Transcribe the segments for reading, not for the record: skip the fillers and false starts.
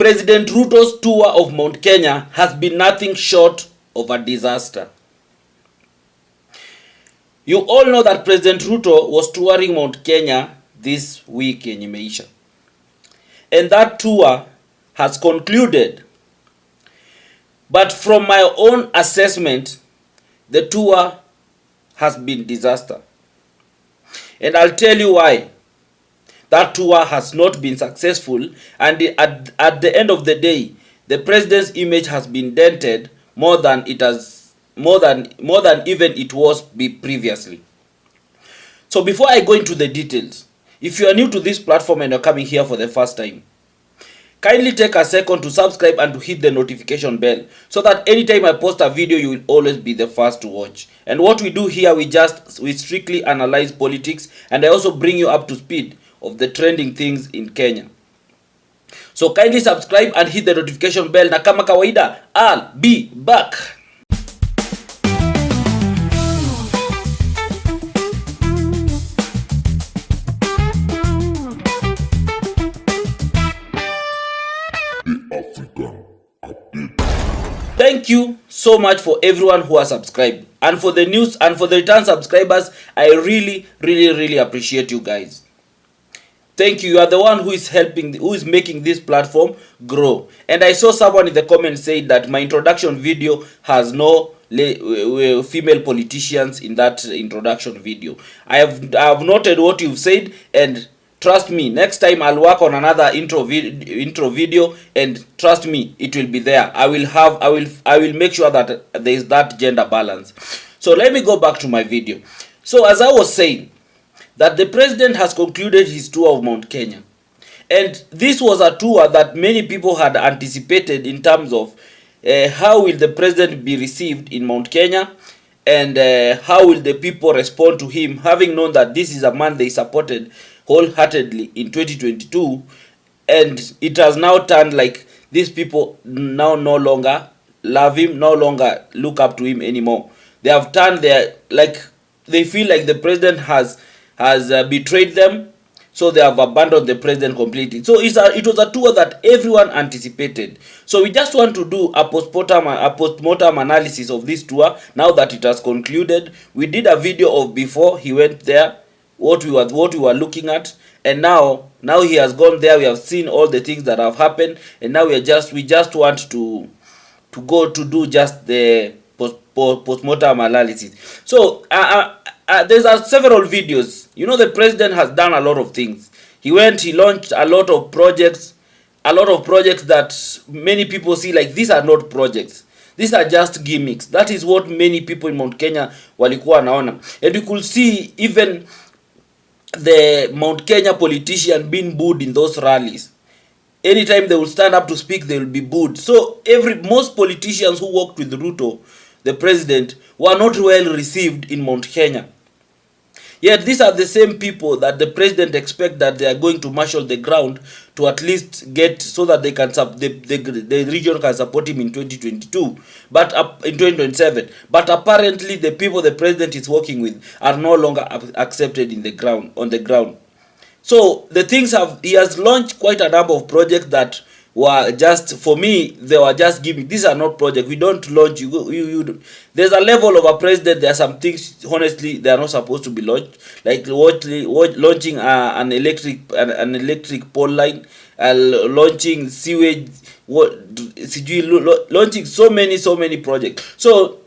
President Ruto's tour of Mount Kenya has been nothing short of a disaster. You all know that President Ruto was touring Mount Kenya this week yenye imeisha. And that tour has concluded. But from my own assessment, the tour has been disaster. And I'll tell you why. That tour has not been successful, and at the end of the day, the president's image has been dented more than even it was previously. So before I go into the details, if you are new to this platform and you're coming here for the first time, kindly take a second to subscribe and to hit the notification bell so that anytime I post a video, you will always be the first to watch. And what we do here, we strictly analyze politics, and I also bring you up to speed of the trending things in Kenya. So kindly subscribe and hit the notification bell, na kama kawaida, I'll be back. Thank you so much for everyone who has subscribed, and for the news and for the return subscribers. I really appreciate you guys. Thank you. You are the one who is making this platform grow. And I saw someone in the comments say that my introduction video has no female politicians in that introduction video. I have noted what you've said, and trust me, next time I'll work on another intro video, and trust me, it will be there. I will make sure that there is that gender balance. So let me go back to my video. So as I was saying, that the president has concluded his tour of Mount Kenya. And this was a tour that many people had anticipated in terms of how will the president be received in Mount Kenya, and how will the people respond to him, having known that this is a man they supported wholeheartedly in 2022, and it has now turned like these people now no longer love him, no longer look up to him anymore. They have turned they feel like the president has betrayed them, so they have abandoned the president completely. So it was a tour that everyone anticipated. So we just want to do a postmortem analysis of this tour now that it has concluded. We did a video of before he went there, what we were looking at, and now he has gone there. We have seen all the things that have happened, and now we just want to go to do just the postmortem analysis. So there's several videos. You know, the president has done a lot of things. He launched a lot of projects that many people see like these are not projects. These are just gimmicks. That is what many people in Mount Kenya walikuwa naona. And you could see even the Mount Kenya politician being booed in those rallies. Anytime they will stand up to speak, they will be booed. So most politicians who worked with Ruto, the president, were not well received in Mount Kenya. Yet these are the same people that the president expects that they are going to marshal the ground to at least get, so that they can the region can support him in 2022, but in 2027. But apparently the people the president is working with are no longer accepted on the ground. So the things he has launched quite a number of projects that were just, for me, they were just giving. These are not projects. We don't launch. There's a level of a president. There are some things, honestly, they are not supposed to be launched. Like launching an electric pole line, launching sewage, launching so many projects. So,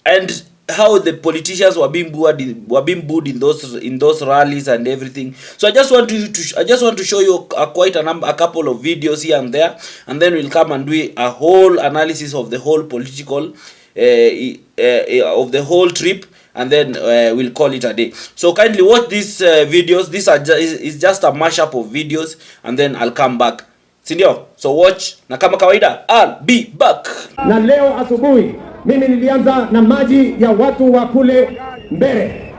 and how the politicians were being booed in those rallies and everything. So I just want to show you a couple of videos here and there, and then we'll come and do a whole analysis of the whole political of the whole trip, and then we'll call it a day. So kindly watch these videos. These are just a mashup of videos, and then I'll come back. Sindio? So watch, na kama kawaida, I'll be back. Na leo asubuhi mimi nilianza na maji ya watu wa kule Mbere.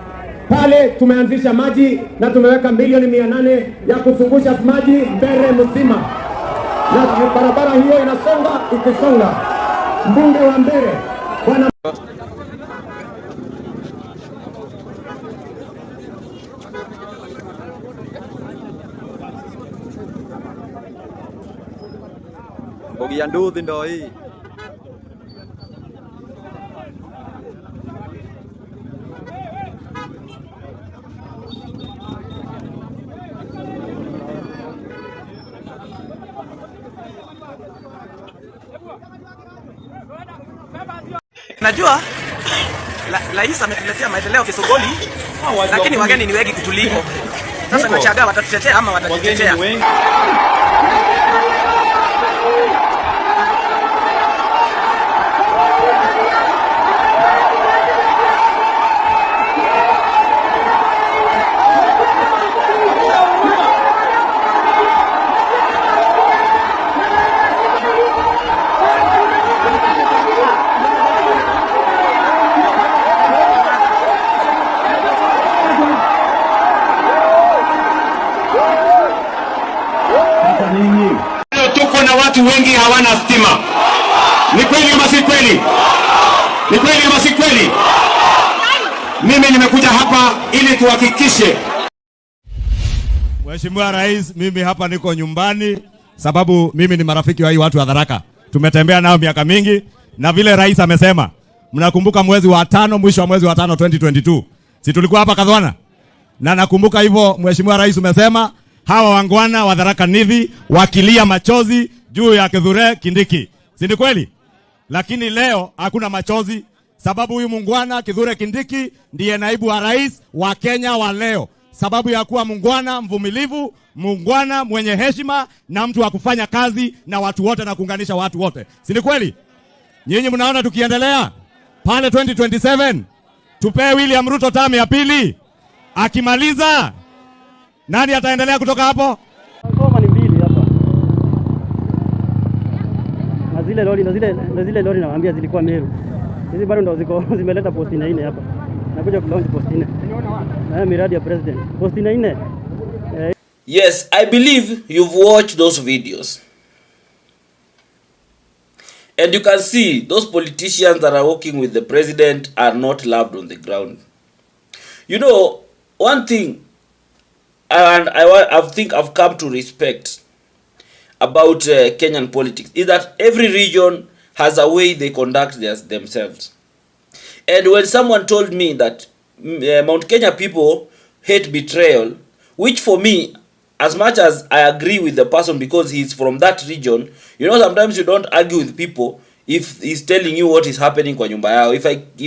Pale tumeanzisha maji na tumeweka milioni 800 ya kuzungusha maji Mbere mzima. Na barabara hiyo inasonga ikisonga. Mbunge wa Mbere Bwana Mbogi ya nduthi ndo hii. Najua rais ametuletea maendeleo Kisogoni, lakini wageni ni wengi kutuliko. Sasa nashangaa watatutetea ama watatutetea. Tuko na watu wengi hawana stima. Ni kweli ama si kweli? Ni kweli ama si kweli? Mimi nimekuja hapa ili tuhakikishe. Mheshimiwa Rais, mimi hapa niko nyumbani sababu mimi ni marafiki wa hii watu wa Tharaka. Tumetembea nao miaka mingi na vile rais amesema, mnakumbuka mwezi wa 5, mwisho wa mwezi wa 5 2022. Si tulikuwa hapa Kadhwana? Na nakumbuka hivyo Mheshimiwa Rais umesema hawa wangwana wa Tharaka Nithi wakilia machozi juu ya Kithure Kindiki. Si ni kweli? Lakini leo hakuna machozi sababu huyu mungwana Kithure Kindiki ndiye naibu wa rais wa Kenya wa leo. Sababu ya kuwa mungwana mvumilivu, mungwana mwenye heshima na mtu wa kufanya kazi na watu wote na kuunganisha watu wote. Si ni kweli? Nyinyi mnaona tukiendelea pale 2027 tupee William Ruto tamu ya pili. Akimaliza nani ataendelea kutoka hapo? Ngoma ni mbili hapa. Na zile lori nawaambia zilikuwa Meru. Hizi bado ndo ziko zimeleta posti 4 hapa. Nakuja kulaunch posti 4. Na miradi ya president. Posti 4. Yes, I believe you've watched those videos. And you can see those politicians that are working with the president are not loved on the ground. You know, one thing and I think I've come to respect about Kenyan politics is that every region has a way they conduct themselves. And when someone told me that Mount Kenya people hate betrayal, which for me, as much as I agree with the person because he's from that region, you know, sometimes you don't argue with people if he's telling you what is happening kwa nyumba yao. If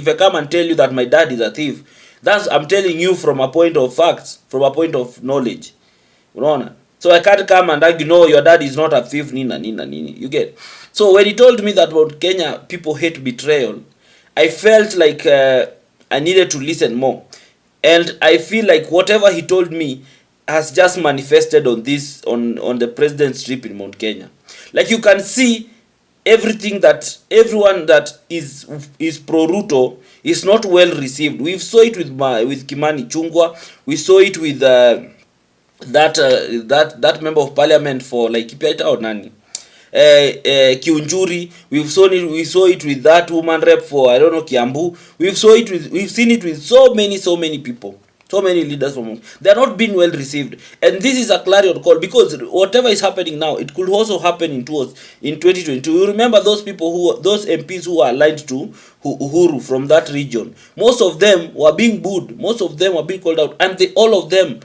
I come and tell you that my dad is a thief, I'm telling you from a point of facts, from a point of knowledge. Unaona? So I can't come and argue, no, your dad is not a thief, nina. You get? So when he told me that about Kenya, people hate betrayal, I felt like I needed to listen more. And I feel like whatever he told me has just manifested on this, on the president's trip in Mount Kenya. Like you can see everything that everyone that is pro Ruto is not well received. We saw it with Kimani Chungwa. We saw it with that member of parliament for like Kipiaita or Nani, Kiunjuri. We saw it with that woman rep for I don't know Kiambu. We've seen it with so many people. So many leaders from they are not being well received, and this is a clarion call because whatever is happening now, it could also happen in 2022. You remember those people those MPs who are aligned to Uhuru from that region. Most of them were being booed. Most of them were being called out, and all of them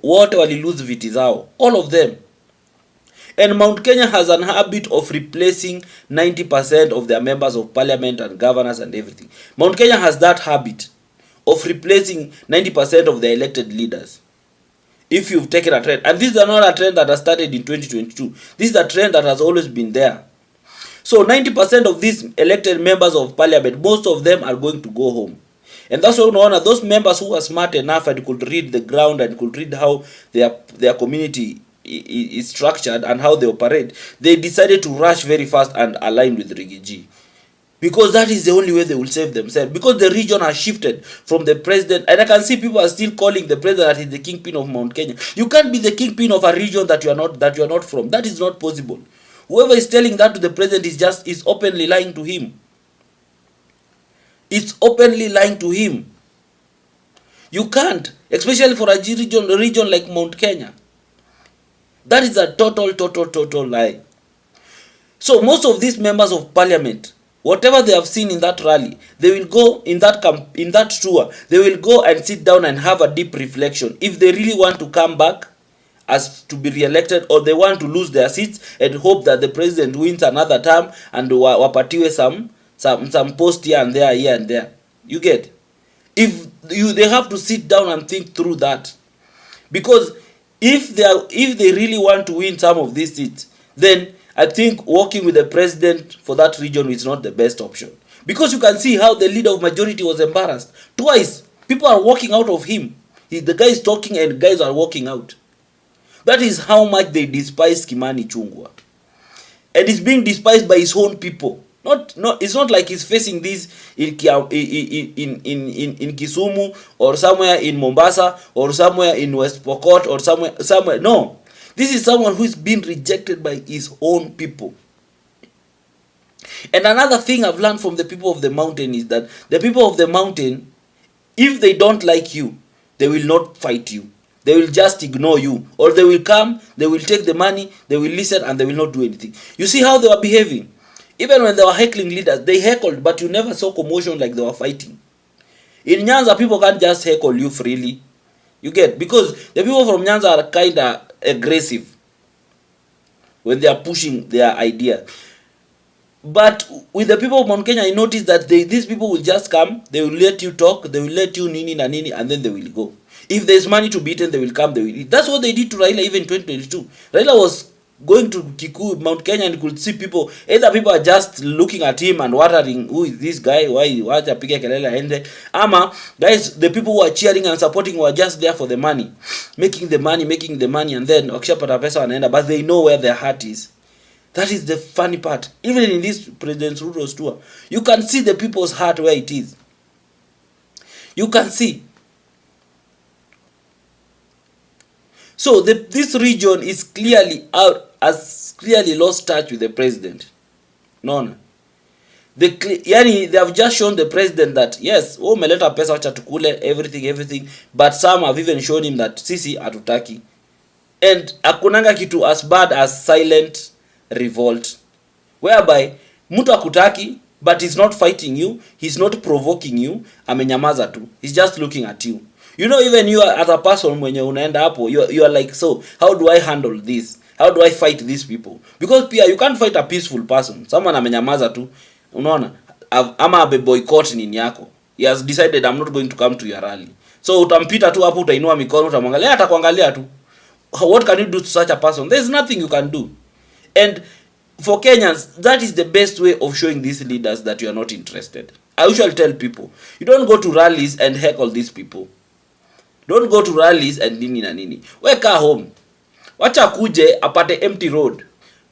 wote lose viti zao. All of them. And Mount Kenya has an habit of replacing 90% of their members of parliament and governors and everything. Mount Kenya has that habit of replacing 90% of the elected leaders. If you've taken a trend, and this is not a trend that has started in 2022, this is a trend that has always been there. So 90% of these elected members of parliament, most of them are going to go home. And that's why unaona those members who are smart enough and could read the ground and could read how their community is structured and how they operate, they decided to rush very fast and align with Rigiji. Because that is the only way they will save themselves. Because the region has shifted from the president. And I can see people are still calling the president that is the kingpin of Mount Kenya. You can't be the kingpin of a region that you are not from. That is not possible. Whoever is telling that to the president is openly lying to him. It's openly lying to him. You can't. Especially for a region like Mount Kenya. That is a total lie. So most of these members of parliament, whatever they have seen in that rally, they will go in that tour, they will go and sit down and have a deep reflection if they really want to come back as to be re-elected, or they want to lose their seats and hope that the president wins another term and wapatiwe some post here and there. You get? They have to sit down and think through that, because if they really want to win some of these seats, then I think working with the president for that region is not the best option, because you can see how the leader of majority was embarrassed twice. People are walking out of him. The guy is talking and guys are walking out. That is how much they despise Kimani Chungwa, and he's being despised by his own people. It's not like he's facing this in Kisumu or somewhere in Mombasa or somewhere in West Pokot or somewhere. No, this is someone who is being rejected by his own people. And another thing I've learned from the people of the mountain is that the people of the mountain, if they don't like you, they will not fight you. They will just ignore you, or they will come, they will take the money, they will listen, and they will not do anything. You see how they were behaving? Even when they were heckling leaders, they heckled, but you never saw commotion like they were fighting. In Nyanza, people can't just heckle you freely. You get? Because the people from Nyanza are kind of aggressive when they are pushing their idea. But with the people of Mount Kenya, I noticed that these people will just come, they will let you talk, they will let you nini, and then they will go. If there's money to be eaten, they will come, they will eat. That's what they did to Raila even in 2022. Raila was going to Kikuyu, Mount Kenya, and could see people, either people are just looking at him and wondering, who is this guy, why apige kelele aende, ama guys, the people who are cheering and supporting were just there for the money, making the money, and then wakishapata pesa wanaenda, but they know where their heart is. That is the funny part. Even in this President Ruto's tour, you can see the people's heart where it is. You can see. So this region is has clearly lost touch with the president. No. They have just shown the president that yes, umeleta pesa wacha tukule everything, but some have even shown him that sisi hatutaki. And akunanga kitu as bad as silent revolt, whereby mtu akutaki but he's not fighting you, he's not provoking you, amenyamaza tu, he's just looking at you. You know, even you as a person, when you unaenda hapo, you are like, so how do I handle this? How do I fight these people? Because pia you can't fight a peaceful person. Someone amenyamaza tu, unaona, ama abe boycott nini yako. He has decided I'm not going to come to your rally. So utampita tu hapo, utainua mikono, utamwangalia, atakuangalia tu. What can you do to such a person? There's nothing you can do. And for Kenyans, that is the best way of showing these leaders that you are not interested. I usually tell people, you don't go to rallies and heckle these people. Don't go to rallies and nini na nini. Weka home. Wacha kuje apate empty road.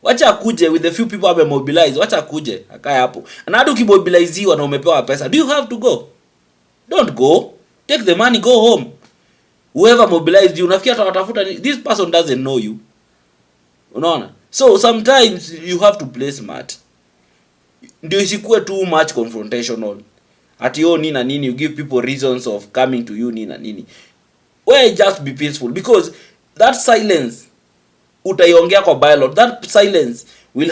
Wacha kuje with the few people abe mobilize. Wacha kuje akae hapo. Na hadi ukimobiliziwa na umepewa pesa, do you have to go? Don't go. Take the money, go home. Whoever mobilized you, unafikia atawatafuta, this person doesn't know you. Unaona? So sometimes you have to play smart. Ndio isikuwe too much confrontational. Ati yo nini na nini, you give people reasons of coming to you nini na nini. Why just be peaceful? Because that silence utaiongea kwa ballot. That silence will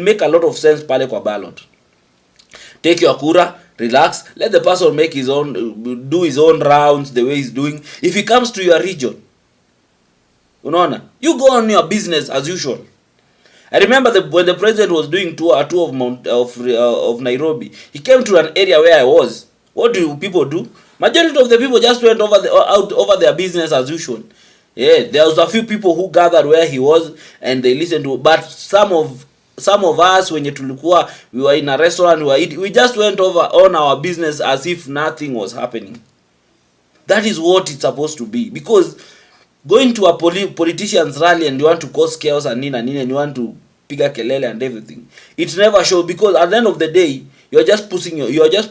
make a lot of sense pale kwa ballot. Take your kura, relax, let the person make do his own rounds the way he's doing. If he comes to your region, unaona, you go on your business as usual. I remember when the president was doing a tour of Nairobi, he came to an area where I was. What do people do? Majority of the people just went over their business as usual. Yeah, there was a few people who gathered where he was and they listened to. But some of us, when we were in a restaurant, we just went over on our business as if nothing was happening. That is what it's supposed to be. Because going to a politician's rally and you want to cause chaos and you want to piga kelele and everything, it never shows, because at the end of the day, you are just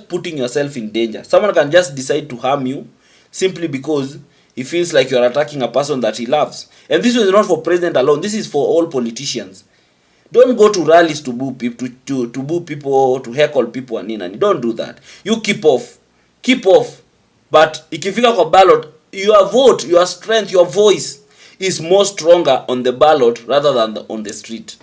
putting yourself in danger. Someone can just decide to harm you simply because he feels like you are attacking a person that he loves. And this is not for president alone. This is for all politicians. Don't go to rallies to boo people, to boo people, to heckle people and nini. Don't do that. You keep off. But ikifika kwa ballot, your vote, your strength, your voice is more stronger on the ballot rather than on the street.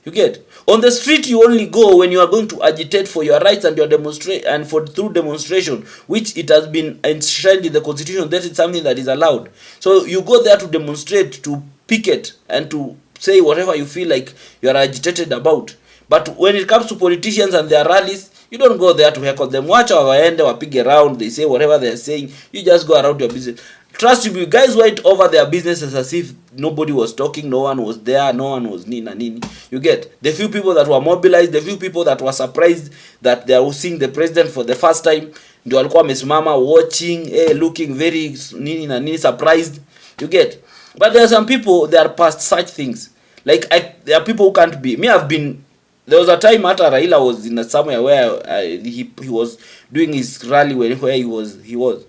You get? On the street you only go when you are going to agitate for your rights and your through demonstration, which it has been enshrined in the constitution. That is something that is allowed. So you go there to demonstrate, to picket, and to say whatever you feel like you are agitated about. But when it comes to politicians and their rallies, you don't go there to heckle them. Wacha waende wapige around, they say whatever they are saying. You just go around your business. Trust me, guys went over their businesses as if nobody was talking, no one was there, no one was nini. You get? The few people that were mobilized, the few people that were surprised that they are seeing the president for the first time, ndio walikuwa wamesimama watching, looking very nini surprised. You get? But there are some people, they are past such things. Like there are people who can't be. Me, I've been. There was a time after Raila was in somewhere where he was doing his rally where he was.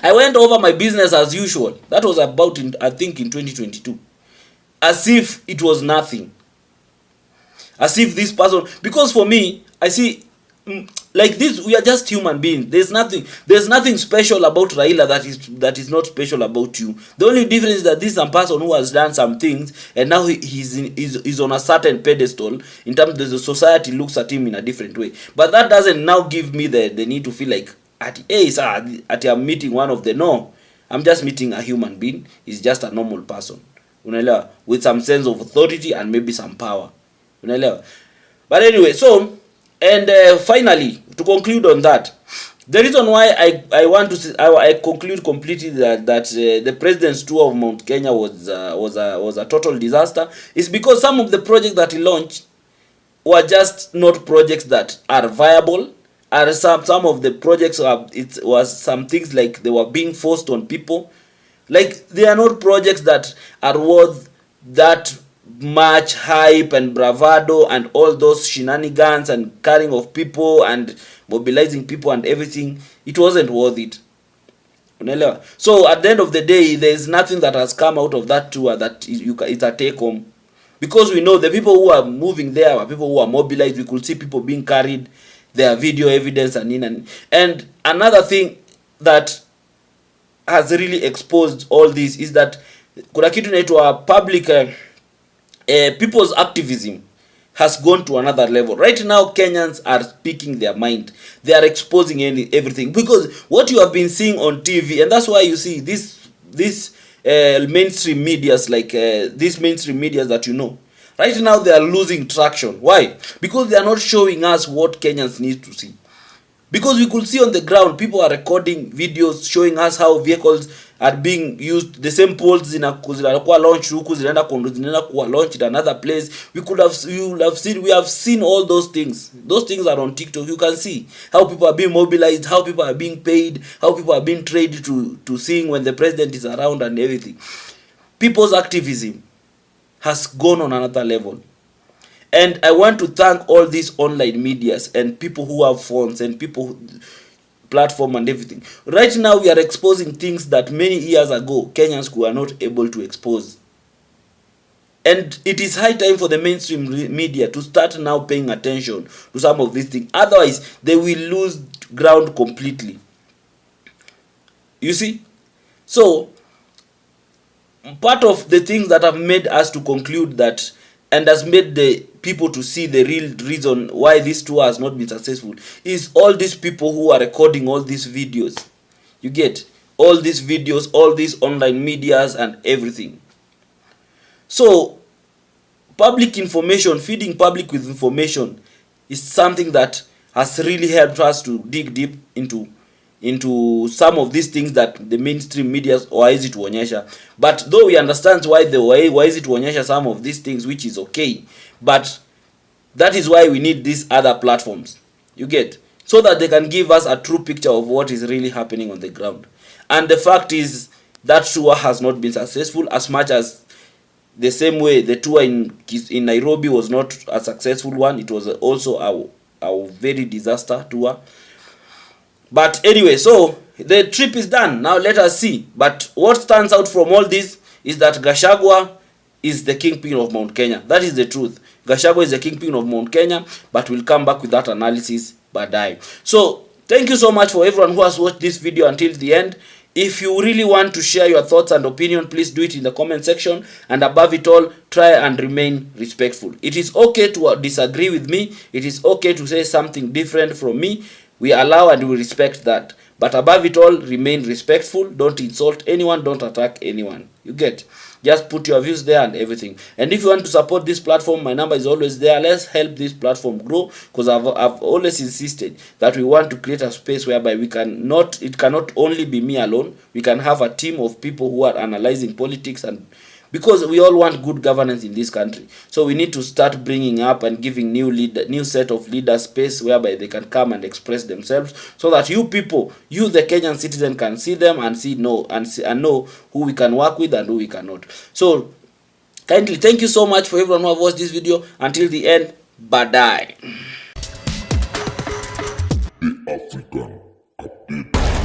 I went over my business as usual. That was about I think in 2022. As if it was nothing. As if this person, because for me, I see like this, we are just human beings. There's nothing special about Raila that is not special about you. The only difference is that this is a person who has done some things and now he's on a certain pedestal in terms of the society looks at him in a different way. But that doesn't now give me the need to feel like I'm meeting one of the no. I'm just meeting a human being. He's just a normal person. Unaelewa? With some sense of authority and maybe some power. Unaelewa? But anyway, so and finally, to conclude on that, the reason why I want to say, I conclude completely that the president's tour of Mount Kenya was a total disaster is because some of the projects that he launched were just not projects that are viable. And some of the projects it was some things like they were being forced on people. Like they are not projects that are worth that much hype and bravado and all those shenanigans and carrying of people and mobilizing people and everything. It wasn't worth it. Unaelewa? So at the end of the day, there is nothing that has come out of that tour that it's a take home, because we know the people who are moving there are people who are mobilized. We could see people being carried, their video evidence and another thing that has really exposed all this is that kuna kitu inaitwa public people's activism has gone to another level. Right now, Kenyans are speaking their mind. They are exposing everything. Because what you have been seeing on TV, and that's why you see this mainstream medias, like these mainstream medias that you know, right now they are losing traction. Why? Because they are not showing us what Kenyans need to see. Because we could see on the ground, people are recording videos showing us how vehicles are being used. The same poles zinakuwa launched huku zinaenda kuwa launched at another place. We have seen all those things. Those things are on TikTok. You can see how people are being mobilized, how people are being paid, how people are being trained to sing when the president is around and everything. People's activism has gone on another level. And I want to thank all these online medias and people who have phones and people platform and everything. Right now we are exposing things that many years ago Kenyans were not able to expose. And it is high time for the mainstream media to start now paying attention to some of these things. Otherwise, they will lose ground completely. You see? So, part of the things that have made us to conclude that and has made the people to see the real reason why this tour has not been successful is all these people who are recording all these videos. You get? All these videos, all these online medias and everything. So, public information, feeding public with information is something that has really helped us to dig deep into some of these things that the mainstream media hawawezi tuonyesha. But though we understand why hawawezi tuonyesha some of these things, which is okay, but that is why we need these other platforms. You get? So that they can give us a true picture of what is really happening on the ground. And the fact is that tour has not been successful, as much as the same way the tour in Nairobi was not a successful one. It was also a very disaster tour. But anyway, so the trip is done. Now let us see. But what stands out from all this is that Gachagua is the kingpin of Mount Kenya. That is the truth. Gachagua is the kingpin of Mount Kenya, but we'll come back with that analysis baadaye. So, thank you so much for everyone who has watched this video until the end. If you really want to share your thoughts and opinion, please do it in the comment section, and above it all, try and remain respectful. It is okay to disagree with me. It is okay to say something different from me. We allow and we respect that. But above it all, remain respectful. Don't insult anyone. Don't attack anyone. You get? Just put your views there and everything. And if you want to support this platform, my number is always there. Let's help this platform grow, because I've always insisted that we want to create a space whereby it cannot only be me alone. We can have a team of people who are analyzing politics, and because we all want good governance in this country. So we need to start bringing up and giving new set of leaders space whereby they can come and express themselves, so that you people, you the Kenyan citizen, can see them and know who we can work with and who we cannot. So kindly thank you so much for everyone who have watched this video until the end. Bye. The African Update.